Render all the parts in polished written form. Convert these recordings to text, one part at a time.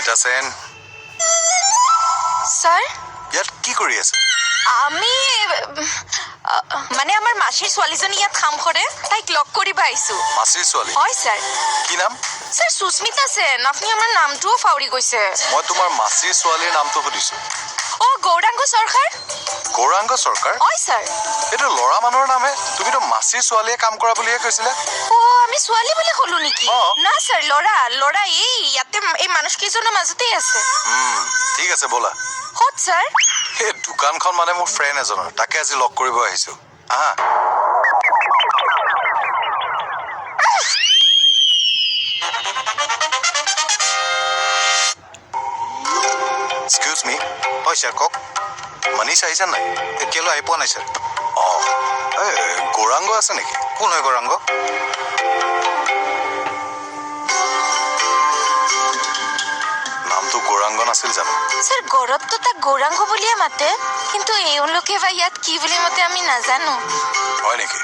সুস্মিতা সেন sir ইয়াত কি কৰি আছে? আমি মানে আমাৰ মাসিৰ ছোৱালীজনী ইয়াত কাম কৰে, তাইক লগ কৰিব আহিছো। মাসিৰ ছোৱালী? হয় স্যাৰ। কি নাম? স্যাৰ সুস্মিতা সেন, আপনি আমাৰ নামটোও ফাউৰি গৈছে। মই তোমাৰ মাসিৰ ছোৱালীৰ নামটো সুধিছো। ও গৌৰাংগ সৰকাৰ। গৌৰাংগ সৰকাৰ? হয় স্যাৰ। এইটো ল'ৰা মানুহৰ নামহে, তুমিতো মাসিৰ ছোৱালীয়ে কাম কৰা বুলিহে কৈছিলা। ও আমি ছোৱালী বুলি ক'লো নেকি? না স্যাৰ, ল'ৰা এই ইয়াতে এই মানুহ কেইজনৰ মাজতেই আছে। ঠিক আছে ব'লা। ক'ত স্যাৰ? এই দোকানখন মানে মোৰ ফ্ৰেণ্ড এজনৰ, তাকে আজি লগ কৰিব আহিছো। আহা। এক্সকিউজ মি। হয় ছাৰ কওক। মনীষ আহিছে নাই? এতিয়ালৈ আহি পোৱা নাই ছাৰ। অঁ গৌৰাংগ আছে নেকি? কোন হয় গৌৰাংগ? নামটো গৌৰাংগ নাছিল জানো? স্যাৰ গৌৰৱটো তাক গৌৰাংগ বুলিয়ে মাতে, কিন্তু এওঁলোকে বা ইয়াত কি বুলি মাতে আমি নাজানো। হয় নেকি?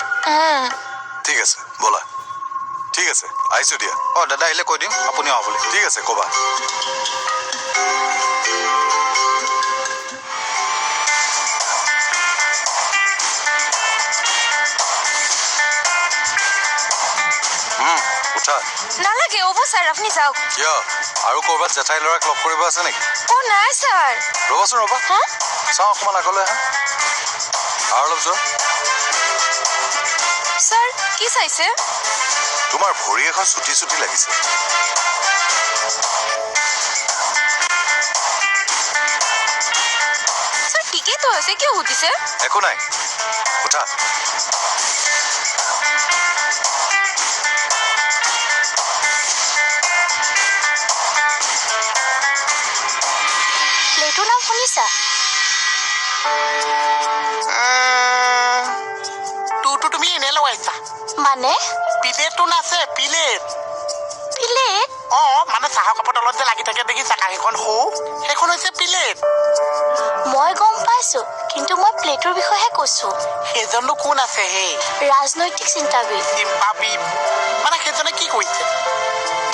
ঠিক আছে ব'লা। ঠিক আছে আহিছো দিয়া। অঁ দাদা আহিলে কৈ দিম আপুনি অহা বুলি। ঠিক আছে ক'বা। উঠা। নালাগে হ'ব স্যার, আপনি যাওক। কিয় আৰু ক'ৰবাত জেঠাই ল'ৰাক লগ কৰিব আছে নেকি? ও নাই স্যাৰ। ৰ'বাচোন ৰ'বা, হা চাওঁ অকণমান আগলৈ আহা আৰু অলপ যোৱা। স্যাৰ কি চাইছে? তোমাৰ ভৰি এখন চুটি চুটি লাগিছে। স্যাৰ ঠিকেই তো আছে, কিয় সুধিছে? একো নাই, উঠা। প্লেটোৰ নাম শুনিছা? তোৰটো তুমি এনে লগাইছা। মানে প্লেটটো নাছে, প্লেট। প্লেট? মানে চাহৰ কাপৰ তলত যে লাগি থাকে দেখিছা কাঁহীখন সৰু, সেইখন হৈছে প্লেট। মই গম পাইছো, কিন্তু মই প্লেটোৰ বিষয়েহে কৈছো। সেইজননো কোন আছে হে? ৰাজনৈতিক চিন্তাবিদ। চিম্পাবিদ মানে সেইজনে কি কৰিছে?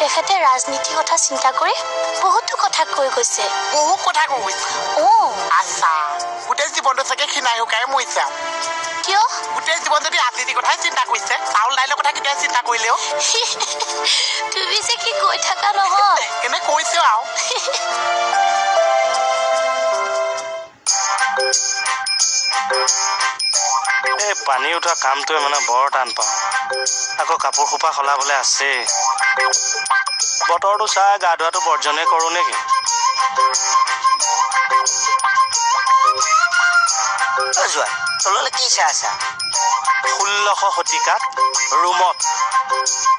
তেখেতে ৰাজনীতিৰ কথা চিন্তা কৰি বহুতো কথা কৈ গৈছে। বহু কথা কৈছে। আচ্ছা, গোটেই জীৱনটো চাগে খিনাই শুকাই মৰিছে। কিয়? গোটেই জীৱন যদি ৰাজনীতিৰ কথাই চিন্তা কৰিছে, চাউল দাইলৰ কথা কেতিয়া চিন্তা কৰিলেও? তুমি যে কি কৈ থাকা নহয়। এনে কৈছে আৰু। এই পানী উঠোৱা কামটোৱে মানে বৰ টান পাওঁ। আকৌ কাপোৰ সোপা সলাবলৈ আছে। বতৰটো চাই গা ধোৱাটো বৰ্জনে কৰোঁ নেকি? যোৱা তললৈ কি চাই আছা? 16শ শতিকাত ৰোমত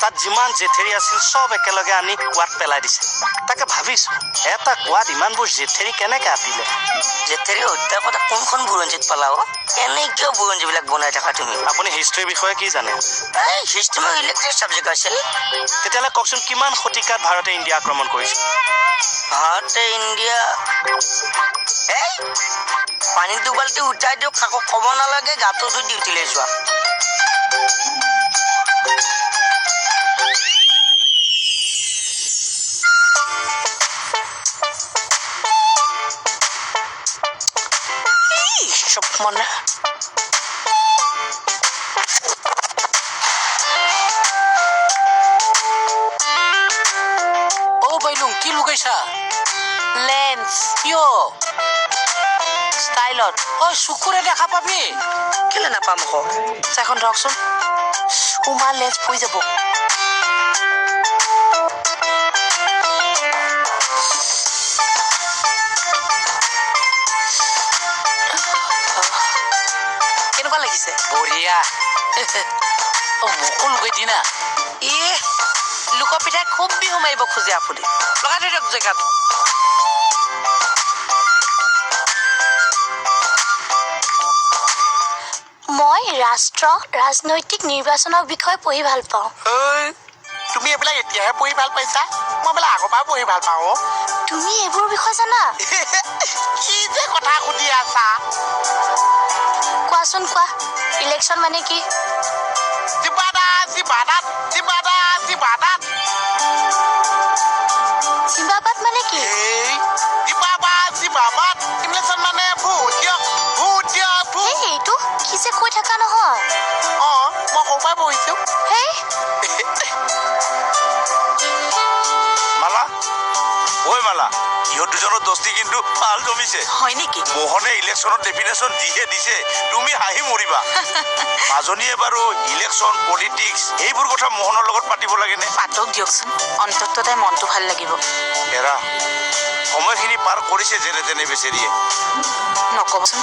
তাত যিমান জেঠেৰি আছিল চব একেলগে আনি কুৱাত পেলাই দিছে। তাকে ভাবিছো এটা কুৱাত ইমানবোৰ জেঠেৰি কেনেকে আতিলে? জেঠেৰি হত্যা কথা কোনখন বুৰঞ্জীত পালাও? এনেই কিয় বুৰঞ্জীবিলাক বনাই থাকা তুমি? আপুনি হিষ্ট্ৰীৰ বিষয়ে কি জানে? এই হিষ্ট্ৰী মোৰ ইলেক্ট্ৰিক ছাবজেক্ট আছিল। তেতিয়াহ'লে কওকচোন কিমান শতিকাত ভাৰতে ইণ্ডিয়া আক্ৰমণ কৰিছিল? ভাৰতে ইণ্ডিয়া এই পানী দুবাল্টি উঠাই দিয়ক, কাকো ক'ব নালাগে, গাটো ধুই ডিউটিলৈ যোৱা। চব মানে বাইলুং কি লগাইছা? লেন্স কিয়? ষ্টাইলত। চকুৰে দেখা পাবি। কেলে নাপাম আকৌ? চাইখন ধৰকচোন। উমাৰ লেন্স ফুৰি যাব। কেনেকুৱা লাগিছে? বঢ়িয়া। মোকো লগাই দি না। লোকৰ পিঠাই খুব বিহু মাৰিব খোজে আপুনি। লগাই থৈ দিয়ক জেগাটো। মই ৰাজনৈতিক নিৰ্বাচনৰ বিষয়ে পঢ়ি ভাল পাওঁ। তুমি এইবিলাক এতিয়াহে পঢ়ি ভাল পাইছা? মই বোলে আগৰ পৰা পঢ়ি ভাল পাওঁ। তুমি এইবোৰ বিষয়ে জানা? কি যে কথা সুধি আছা? কোৱাচোন কোৱা, ইলেকশ্যন মানে কি? জিবাদাত জিম্বাবাদ মানে কি? দস্তি কিন্তু ভাল জমিছে হয় নেকি মোহনে ইলেকশ্যনত ডেফিনেশ্যন যিহে দিছে তুমি হাঁহি মৰিবা মাজনীয়ে বাৰু ইলেকশ্যন পলিটিক্স এইবোৰ কথা মোহনৰ লগত পাতিব লাগেনে পাতক দিয়কচোন অন্তত তাই মনটো ভাল লাগিব এৰা সময়খিনি পাৰ কৰিছে যেনে তেনে বেচেৰিয়ে নকবচোন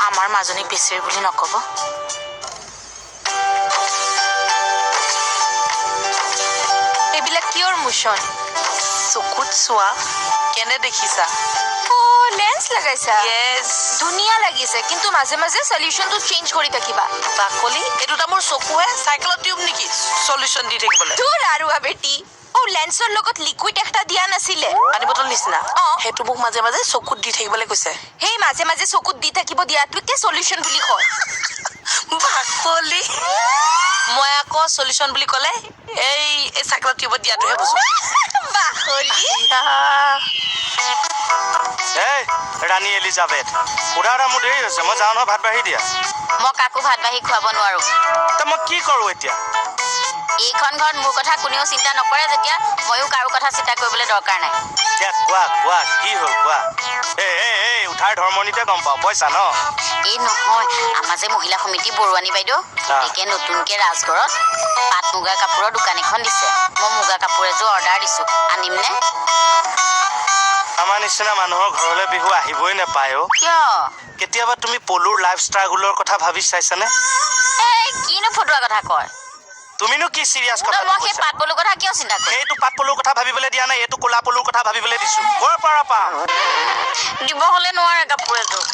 আমাৰ মাজনীক বেচেৰি বুলি নকব এইবিলাক কিয়ৰ মোচন চকুত চোৱা কেনে দেখিছা লেন্স লাগাইছা ধুনীয়া লাগিছে কিন্তু মাজে মাজে সলিউশনটো চেঞ্জ কৰি থাকিবা বাকলি এইটোটা মোৰ চকুহে চাইকেলৰ টিউব নেকি সলিউশন দি থাকিবলৈ তোৰ আৰু বেটি লেন্সৰ লগত লিকুইড একটা দিয়া নাছিলে পানী বটল নিচিনা অ। সেইটো মোক মাজে মাজে চকুত দি থাকিবলৈ কৈছে সেই মাজে মাজে চকুত দি থাকিব দিয়াটোকে সলিউশন বুলি কয় বাকলি মই আকৌ সলিউশন বুলি ক'লে এই চাইকেলৰ টিউবত দিয়াটোহে বুজো বাকলি এই ৰাণী এলিজাবেথ সুধাৰা মোৰ দেৰি হৈছে মই যাওঁ নহয় ভাত বাঢ়ি দিয়া মই কাকো ভাত বাঢ়ি খুৱাব নোৱাৰো ত মই কি কৰোঁ এতিয়া এইখন ঘৰত মোৰ কথা কোনেও চিন্তা নকৰে যেতিয়া ময়ো কাৰো কথা চিন্তা কৰিবলৈ দৰকাৰ নাই এতিয়া কোৱা কি হ'ল কোৱা এই উঠাৰ ধৰ্মনীতে গম পাওঁ পইচা ন এই নহয় আমাৰ যে মহিলা সমিতি বৰুৱানী বাইদেউ অ। একে নতুনকে ৰাজঘৰত পাট মুগাৰ কাপোৰৰ দোকান এখন দিছে মই মুগা কাপোৰ এযোৰ অৰ্ডাৰ দিছো আনিম নে আমাৰ নিচিনা মানুহৰ ঘৰলৈ বিহু আহিবই নাপায় অ কিয় কেতিয়াবা তুমি পলুৰ লাইফ ষ্ট্ৰাগলৰ কথা ভাবি চাইছানে এই কিনো ফটোৱা কথা কয় তুমিনো কি চিৰিয়াছ কথা মই সেই পাট পলুৰ কথা কিয় চিন্তা কৰিম সেইটো পাট পলুৰ কথা ভাবিবলৈ দিয়া নাই এইটো ক'লা পলুৰ কথা ভাবিবলৈ দিছো ক'ৰ পৰা পাম দিব হলে নোৱাৰে কাপোৰ এযোৰ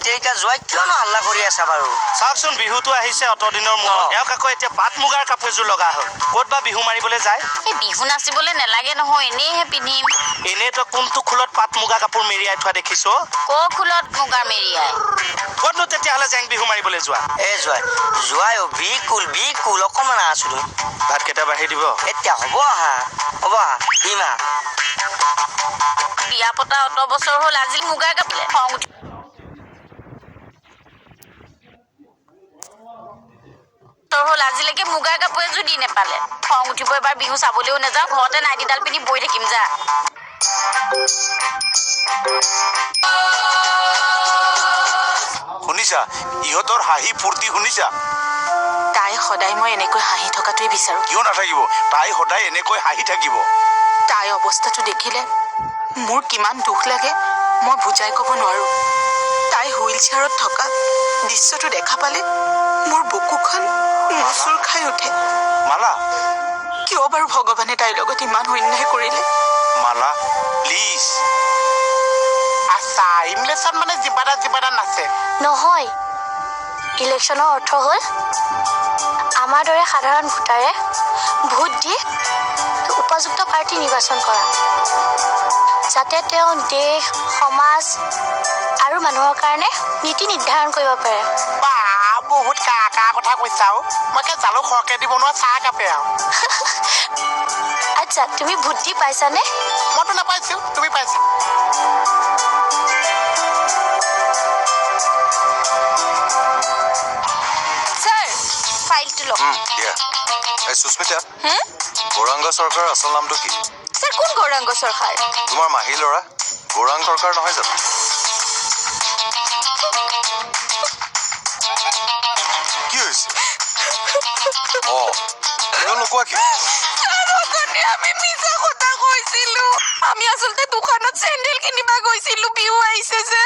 তেৰিকা যোৱাই কিয়নো হাল্লা কৰি আছা বাৰু চাওকচোন বিহুটো আহিছে অতদিনৰ মূৰত অ। এওঁক আকৌ এতিয়া পাট মুগাৰ কাপোৰ এযোৰ লগা হ'ল ক'ত বা বিহু মাৰিবলৈ যায় এই বিহু নাচিবলৈ নেলাগে নহয় এনেইহে পিন্ধিম এনেই তই কোনটো খোলত পাট মুগা কাপোৰ মেৰিয়াই থোৱা দেখিছ ক' খোলত মুগাৰ মেৰিয়াই ক'তনো তেতিয়াহ'লে জেং বিহু মাৰিবলৈ যোৱা যোৱাই বিকুল অকণমান আছো তুমি ভাত কেইটা বাঢ়ি দিব এতিয়া হ'ব আহা ইমা বিয়া পতা অত বছৰ হ'ল আজি মুগাৰ কাপোৰ খং উঠি আজিলৈকে মুগাৰ কাপোৰ এযোৰ দি নেপালে খং উঠিব এবাৰ বিহু চাবলৈও নাযাওঁ ঘৰতে নাইটিডাল পিন্ধি বহি থাকিম যা শুনিছা ইহঁতৰ হাঁহি ফূৰ্তি শুনিছা তাই সদায় মই এনেকৈ হাঁহি থকাটোৱে বিচাৰো কিয় নাথাকিব তাই সদায় এনেকৈ হাঁহি থাকিব তাই অৱস্থাটো দেখিলে মোৰ কিমান দুখ লাগে মই বুজাই ক'ব নোৱাৰো তাই হুইল চেয়াৰত থকা দৃশ্যটো দেখা পালে মোৰ বুকুখন মচুৰ খাই উঠে মালা কিয় বাৰু ভগৱানে তাইৰ লগত ইমান অন্যায় কৰিলে মালা প্লিজ আচ্ছা ইমলেশ্যন মানে জিবাদা নাচে নহয় ইলেকশ্যনৰ অৰ্থ হ'ল আমাৰ দৰে সাধাৰণ ভোটাৰে ভোট দি উপযুক্ত পাৰ্টি নিৰ্বাচন কৰা যাতে তেওঁ দেশ সমাজ আৰু মানুহৰ কাৰণে নীতি নিৰ্ধাৰণ কৰিব পাৰে বা বহুত কা কথা কৈছা মই জালুক সৰহকৈ দিব নোৱাৰা চাহ কাপে আৰু আচ্ছা তুমি ভোট দি পাইছানে মইতো নাপাইছো তুমি পাইছা স্যাৰ ফাইলটো লওক দিয়া এই সুস্মিতা গৌৰাংগ চৰকাৰৰ আচল নামটো কি স্যাৰ কোন গৌৰাংগ চৰকাৰ তোমাৰ মাহী ল'ৰা গৌৰাং চৰকাৰ নহয় জানো কি হৈছে নোকোৱা কি আমি মিছা কথা কৈছিলো আমি আচলতে দোকানত চেন্ডেল কিনিবা গৈছিলো বিহু আহিছে যে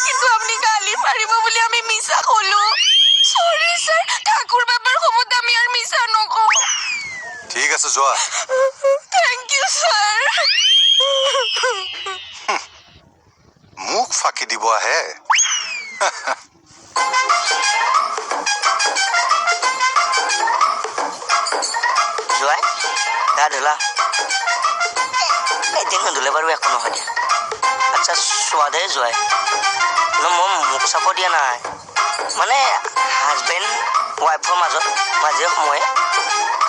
কিন্তু আপনি গালি পাৰিব বুলি আমি মিছা কলো সৰি স্যাৰ ঠাকুৰ বাবাৰ সময়ত আমি আৰ মিছা নকওঁ ঠিক আছে যোৱা থ্যাংক ইউ স্যাৰ মোক ফাঁকি দিব আহে যোৱাই গা ধুলা এদিন নুধুলে বাৰু একো নহয় দিয়া আচ্ছা চোৱা দে যোৱাই মই মুখ চাব দিয়া নাই মানে হাজবেণ্ড ৱাইফৰ মাজত মাজে সময়ে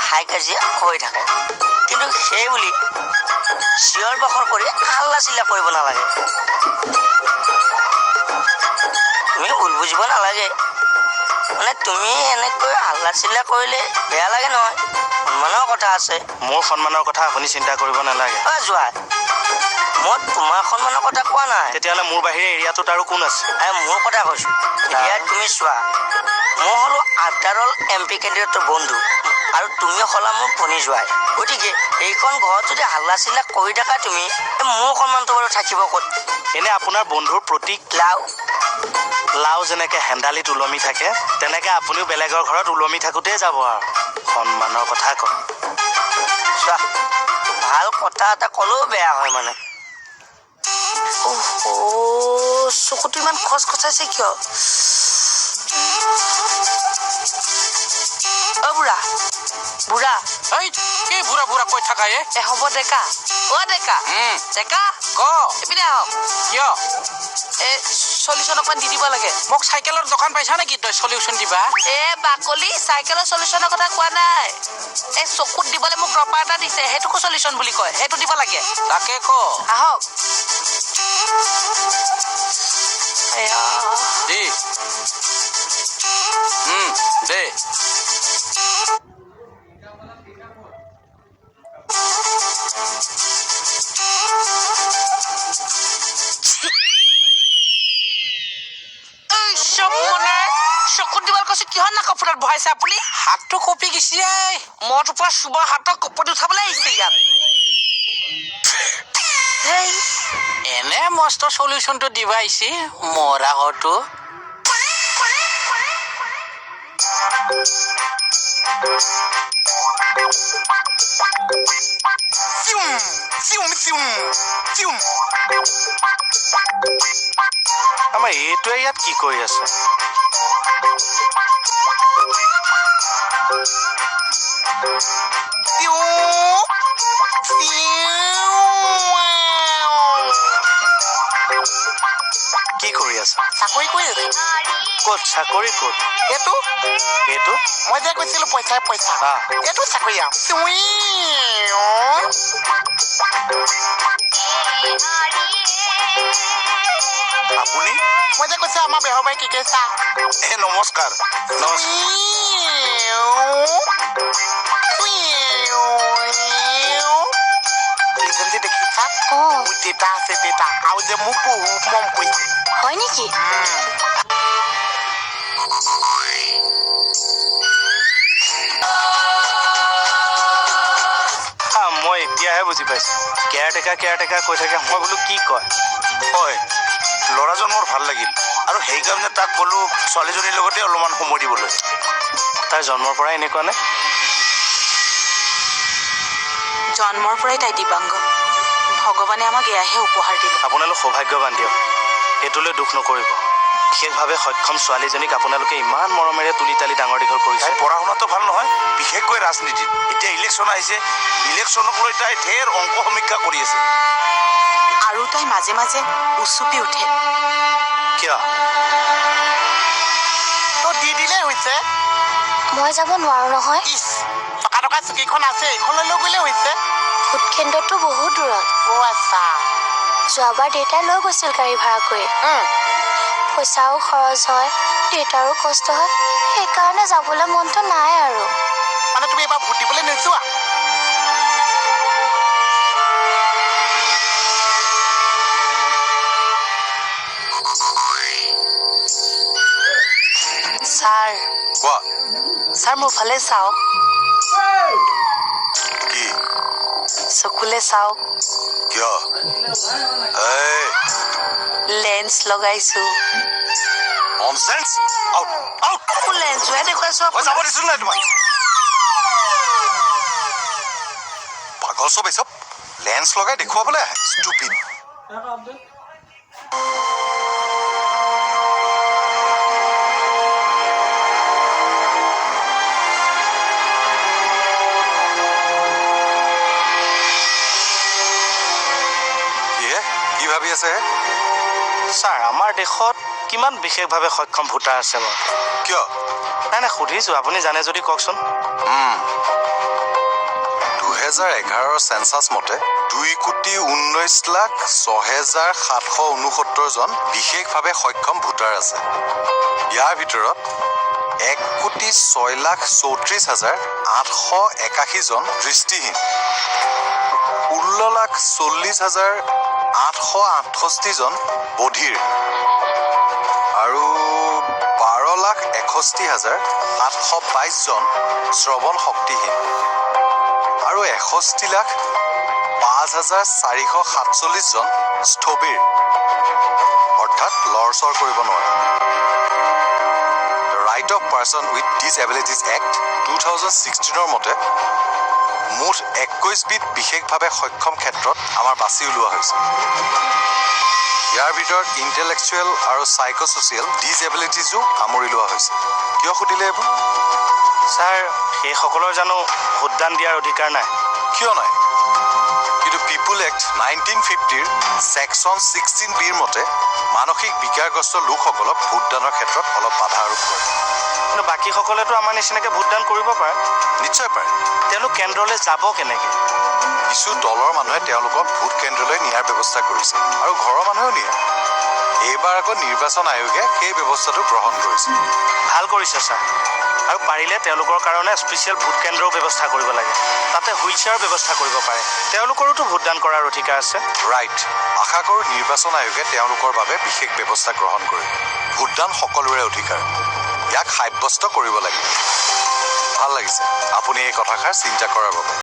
হাই কাজিয়া হৈ থাকে কিন্তু সেই বুলি চিঞৰ বাখৰ কৰি হাল্লা চিল্লা কৰিব নালাগে তুমি ভুল বুজিব নালাগে মানে তুমি এনেকৈ হাল্লা চিল্লা কৰিলে বেয়া লাগে নহয় সন্মানৰ কথা আছে। মোৰ সন্মানৰ কথা আপুনি চিন্তা কৰিব নালাগে। জোঁৱাই, মই তোমাৰ সন্মানৰ কথা কোৱা নাই। তেতিয়াহ'লে মোৰ বাহিৰে এৰিয়াটোত আৰু কোন আছে? মোৰ কথা কৈছো। এতিয়া তুমি চোৱা, মই হলো আফটাৰঅল MP কেণ্ডিডেটৰ বন্ধু আৰু তুমি হলা মোৰ ভনী জোঁৱাই। গতিকে এইখন ঘৰত যদি হাল্লা চিল্লা কৰি থাকা তুমি, মোৰ সন্মানটো বাৰু থাকিব ক'ত? এনে আপোনাৰ বন্ধুৰ প্ৰতীক লাও যেনেকে হেন্দালিত ওলমি থাকে, তেনেকে আপুনিও বেলেগৰ ঘৰত ওলমি থাকোতেই যাব আৰু সন্মানৰ কথা কয়। চোৱা, ভাল কথা এটা ক'লেও বেয়া হয় মানে। চকুটো ইমান খচখচাইছে কিয়? বুঢ়া বুঢ়া এই কি বুঢ়া বুঢ়া কৈ থাকা হ'ব ডেকা। ডেকা ডেকা ক এইপিনে আহক। কিয় চলিউশ্যন অকমান দি দিব লাগে। মোক চাইকেলৰ দোকান পাইছা নেকি তই চলিউশ্যন দিবা? বাকলি চাইকেলৰ চলিউশ্যনৰ কথা কোৱা নাই। এই চকুত দিবলৈ মোক ড্ৰপাৰ এটা দিছে, সেইটোকো চলিউশ্যন বুলি কয়। সেইটো দিব লাগে। তাকে ক আহক। দি দে চকুত দিবলৈ কৈছো, কিহৰ নাকৰ ফুটাত বহাইছে আপুনি? হাতটো কপি গেছি। মই তোমাৰ চুবৰ হাতৰ কপনি উঠাবলৈ আহিছে ইয়াত। এনে মস্ত চলিউশ্যনটো দিবা আহিছে মৰা ঘৰটো। আমাৰ এইটোৱে ইয়াত কি কৰি আছে? কি কৰি আছা? চাকৰি কৰি আছে। ক'ত চাকৰি ক'ত? এইটো এইটো মই যে কৈছিলো পইচা এইটো চাকৰি আপুনি মই যে কৈছো আমাৰ বেহৰবাৰী কি কৈছা নমস্কাৰ। দেখিছা মোৰ দেউতা আছে দেউতা আৰু যে মোক বহুত মৰম কৰিছে। হয় নেকি? মই এতিয়াহে বুজি পাইছো। কেয়াৰটেকাৰ কৈ থাকে, মই বোলো কি কয়। হয়, ল'ৰাজন মোৰ ভাল লাগিল আৰু সেইকাৰণে তাক ক'লো ছোৱালীজনীৰ লগতে অলপমান সময় দিবলৈ। তাই জন্মৰ পৰাই এনেকুৱা নে? জন্মৰ পৰাই তাই দিবাংগ। ভগৱানে আমাক এয়াহে উপহাৰ দিলে। আপোনালোক সৌভাগ্যৱান দিয়ক, সেইটোলৈ দুখ নকৰিব। বিশেষভাৱে সক্ষম ছোৱালীজনীক আপোনালোকে ইমান মৰমেৰে তুলি তালি ডাঙৰ দীঘল কৰিছে। তাই পঢ়া শুনাটো ভাল নহয়, বিশেষকৈ ৰাজনীতিত। এতিয়া ইলেকশ্যন আহিছে, ইলেকশ্যনক লৈ তাই ঢেৰ অংক সমীক্ষা কৰি আছে। আৰু তাই মাজে মাজে উচুপি উঠে। কিয়? তো দি দিলে হৈছে। মই যাব নোৱাৰো নহয়। ইচ টকা টকা চকীখন আছে, এইখনলৈ লৈ গ'লে হৈছে। ভোট কেন্দ্ৰটো বহুত দূৰত। আচ্ছা যোৱাবাৰ দেউতাই লৈ গৈছিল গাড়ী ভাড়া কৰি। পইচাও খৰচ হয়, দেউতাৰো কষ্ট হয়, সেইকাৰণে যাবলৈ মনটো নাই আৰু। মানে তুমি এবাৰ ভোট দিবলৈ নোযোৱা? ছাৰ কোৱা ছাৰ মোৰ ফালে চাওক, কি? চকুলে চাওক, কিয়? লেন্স লগাইছো। ননচেন্স! Out out! লেন্সটোহে দেখুৱাইছো। মই যাব দিছো নাই তোমাক? পাগল চব এইচব লেন্স লগাই দেখুৱাবলৈ আহে। ষ্টুপিড। কি ভাবি আছে? ছাৰ, আমাৰ দেশত কিমান বিশেষভাৱে সক্ষম ভোটাৰ আছে বাৰু? কিয়? নাই সুধিছো, আপুনি জানে যদি কওকচোন। 2011 চেন্সাছ মতে 2,19,06,769 জন বিশেষভাৱে সক্ষম ভোটাৰ আছে। ইয়াৰ ভিতৰত 1,06,34,881 দৃষ্টিহীন, 16,40,868 বধিৰ আৰু 12,61,722 শ্ৰৱণ শক্তিহীন আৰু 61,05,447 স্থবিৰ অৰ্থাৎ লৰচৰ কৰিব নোৱাৰে। Right of person with disabilities act 2016 মতে মুঠ 21 বিধ বিশেষভাৱে সক্ষম ক্ষেত্ৰত আমাৰ বাছি উলিওৱা হৈছে। ইয়াৰ ভিতৰত ইণ্টেলেকচুৱেল আৰু চাইক'ছ'চিয়েল ডিছএবিলিটিজো সামৰি লোৱা হৈছে। কিয় সুধিলে এইবোৰ? ছাৰ সেইসকলৰ জানো ভোটদান দিয়াৰ অধিকাৰ নাই? কিয় নাই? কিন্তু পিপুল এক্ট 1950ৰ ছেকশ্যন 16Bৰ মতে মানসিক বিকাৰগ্ৰস্ত লোকসকলক ভোটদানৰ ক্ষেত্ৰত অলপ বাধা আৰোপ কৰে। কিন্তু বাকীসকলেতো আমাৰ নিচিনাকৈ ভোটদান কৰিব পাৰে। নিশ্চয় পাৰে। তেওঁলোক কেন্দ্ৰলৈ যাব কেনেকৈ? কিছু দলৰ মানুহে তেওঁলোকক ভোট কেন্দ্ৰলৈ নিয়াৰ ব্যৱস্থা কৰিছে আৰু ঘৰৰ মানুহেও নিয়ে। এইবাৰ আকৌ নিৰ্বাচন আয়োগে সেই ব্যৱস্থাটো গ্ৰহণ কৰিছে। ভাল কৰিছে ছাৰ। আৰু পাৰিলে তেওঁলোকৰ কাৰণে স্পেচিয়েল ভোট কেন্দ্ৰৰ ব্যৱস্থা কৰিব লাগে। তাতে হুইল চেয়াৰৰ ব্যৱস্থা কৰিব পাৰে। তেওঁলোকৰোতো ভোটদান কৰাৰ অধিকাৰ আছে। ৰাইট। আশা কৰোঁ নিৰ্বাচন আয়োগে তেওঁলোকৰ বাবে বিশেষ ব্যৱস্থা গ্ৰহণ কৰিব। ভোটদান সকলোৰে অধিকাৰ, ইয়াক সাব্যস্ত কৰিব লাগিব। ভাল লাগিছে আপুনি এই কথাষাৰ চিন্তা কৰাৰ বাবে।